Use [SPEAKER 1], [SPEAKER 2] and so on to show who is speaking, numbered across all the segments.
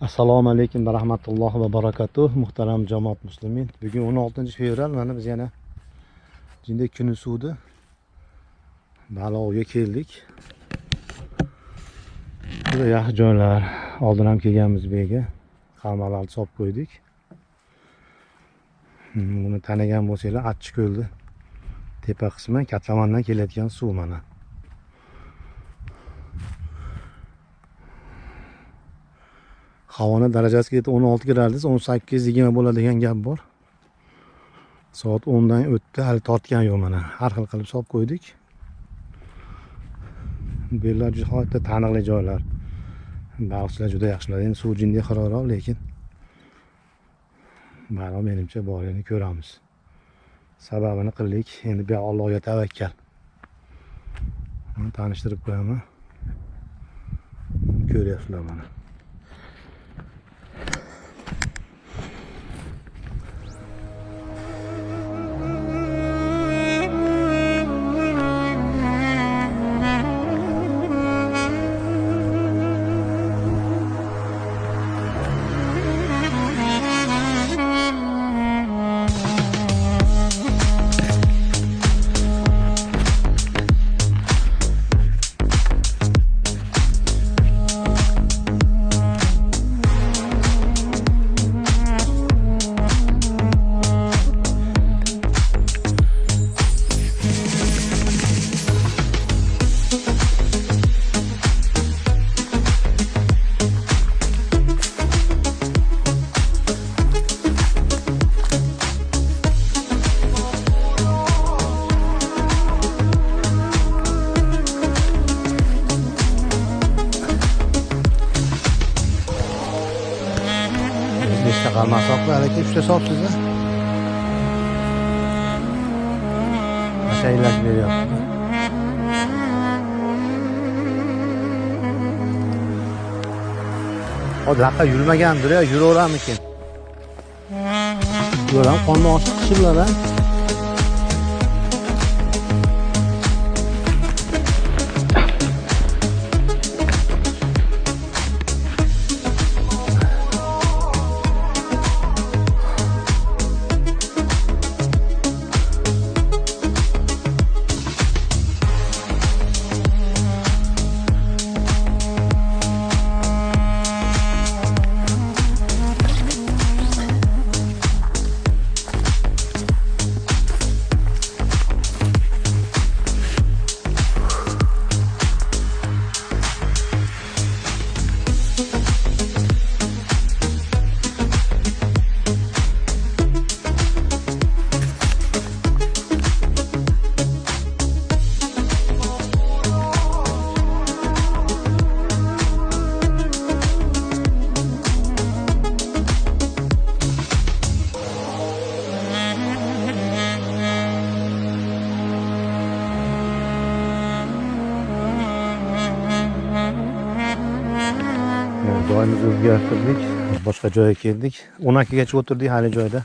[SPEAKER 1] Assalomu alaykum va rahmatullohi va barakatuh. Muhtaram jamoat muslimin. Bugun 16-fevral, mana biz yana Jindek kuni suvdi baliqga keldik. Juda yaxshi joylar. Oldin ham kelganmiz bu yerga. Qalmalarni solib qo'ydik. Buni tanigan bo'lsanglar, Achchiqko'lni tepa qismi Katlamandan kelayotgan suv mana. Havoni darajasi 16 gradus, 18-20 bo'ladigan gap bor. Soat 10 dan o'tdi, hali tortgan yo'q mana. Har xil qilib solib qo'ydik. Bu yerlar juda taniqli joylar. Baliqchilar juda yaxshilar. Endi suv jinday xiroqroq, lekin baliq menimcha borini ko'ramiz. Sababini qildik. Endi bu Allohga tavakkal. Tanishtirib qo'yaman. Ko'ryapsizlar mana. Qalma soklar aka, 3 ta sopsiz a. Mashaylash beryapti. Hozir haqqa yurmagandir ya, yuraveramikin. Yo'ram qonni osib qishiblar a. Joyimizni o'zgartirdik. Boshqa joyga keldik. 12 gacha o'tirdik hali joyda.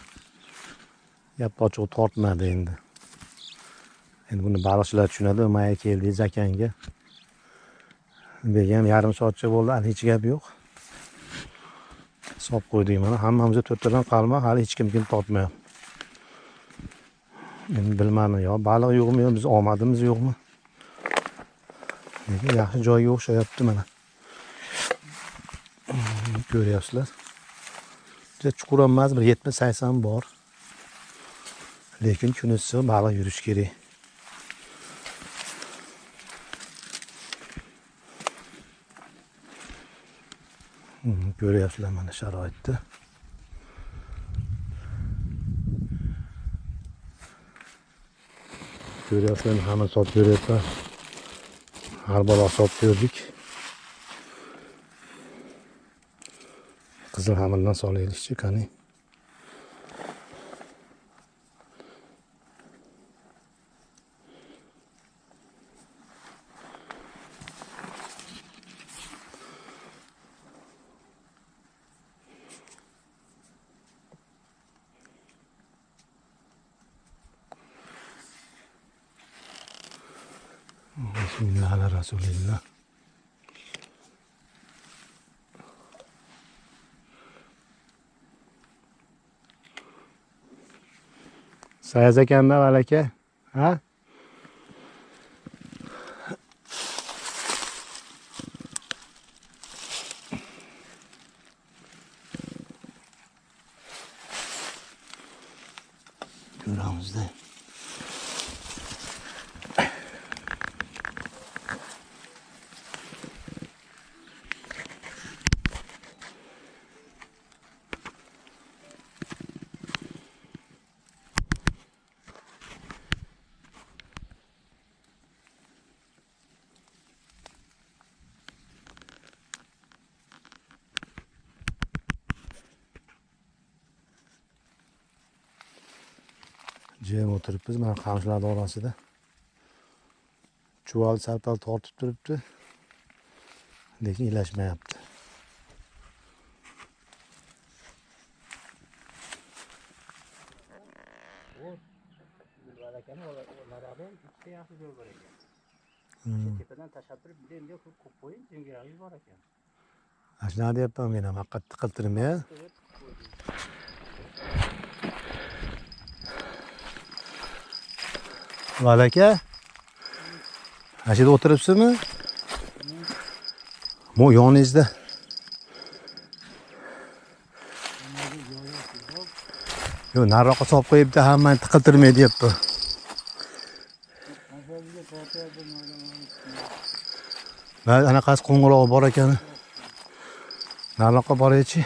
[SPEAKER 1] Gap ochiq tortmadi endi. Endi buni baliqchilar tushunadi. Maya keldik zakanga. Begam yarim soatcha bo'ldi, hali hech gap yo'q. Solib qo'ydik mana. Hammamizga 4 tadan qalma, hali hech kim tortmayapti. Endi bilmadim, yo baliq yo'qmi, yo biz omadimiz yo'qmi? Lekin yaxshi joyga o'xshayapti mana. Ko'ryapsizlar. Juda chuqur emas, bir 70-80 bor. Lekin kunisi baliq yurish kerak. Ko'ryapsizlar mana sharoitni. Ko'ryapsizlar, hamma sotib ko'ryapti. Har baloq sotib ko'rdik. Qizil xamirdan solaylikchi, qani. Bismillahirrahmanirrahim. Sayaz ekanda aka. Ha? Ko'ramizda. Jim o'tiribmiz mana qamishlar orasida. Chuval sal-pal tortib turibdi. Lekin ilashmayapti.
[SPEAKER 2] Tepadan tashlab turib, bunga ko'p qo'ying, jingaragi bor ekan.
[SPEAKER 1] Ashuna deyapman men ham haqiqatni qiltirib ya. Aka. Ashida o'tiribsizmi? Mo yoningizda. Yo, nariroqqa solib qo'yibdi, hammani tiqiltirmay deyapti. Mana anaqasi qo'ng'irog'i bor ekan. Nariroqqa boraychi.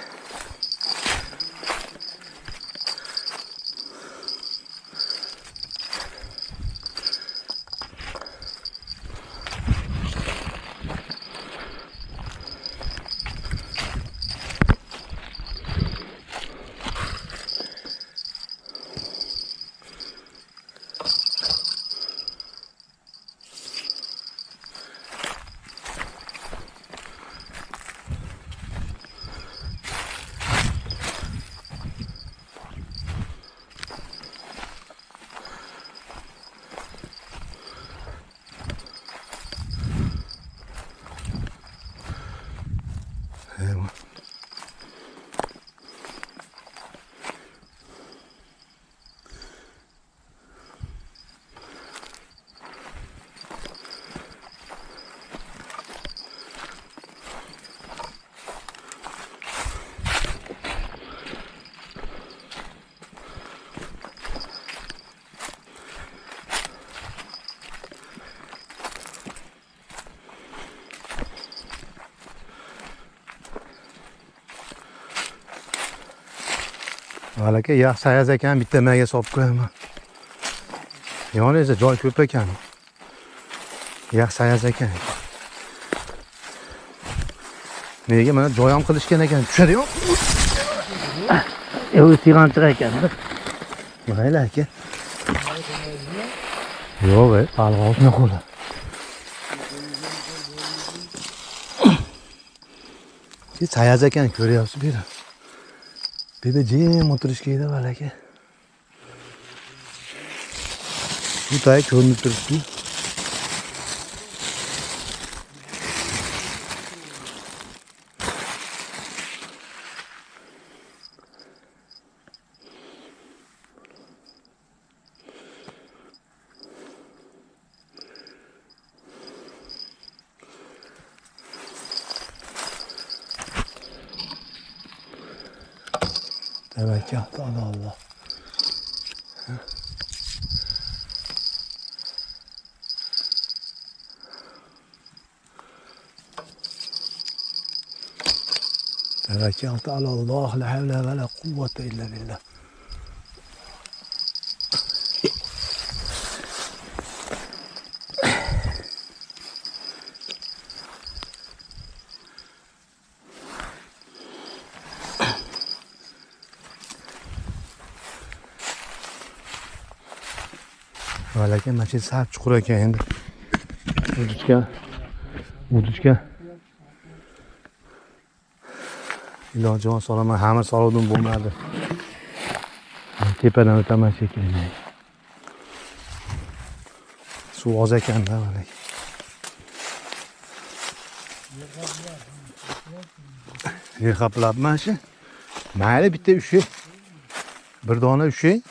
[SPEAKER 1] Aka, yaxshi sayaz ekan, bitta nimaga solib qo'yaman. Yoningizda joy ko'p ekan. Yaxshi sayaz ekan. Nega mana joy ham qilishgan ekan, tushadi-yu.
[SPEAKER 2] Sig'anchiq ekan-da.
[SPEAKER 1] Mayli aka. Yo'q, baliq olishni qo'la. Sayaz ekan, ko'ryapsiz bu yerda. Bir de jim o'tirishga edi aka. Bu tay ko'rinib turibdi. Tevekkül Allah Allah. Tevekkül Allah, la havle ve la kuvvete illa billah. Aka, mana shu sal chuqur ekan endi. Udishga. Ilojim solaman, hamma soluvdim bo'lmadi. Tepadan o'taman shekilli. Suv oz ekan-da mana. Yer qaplabman shu. Mayli bitta ushi. Bir dona ushi.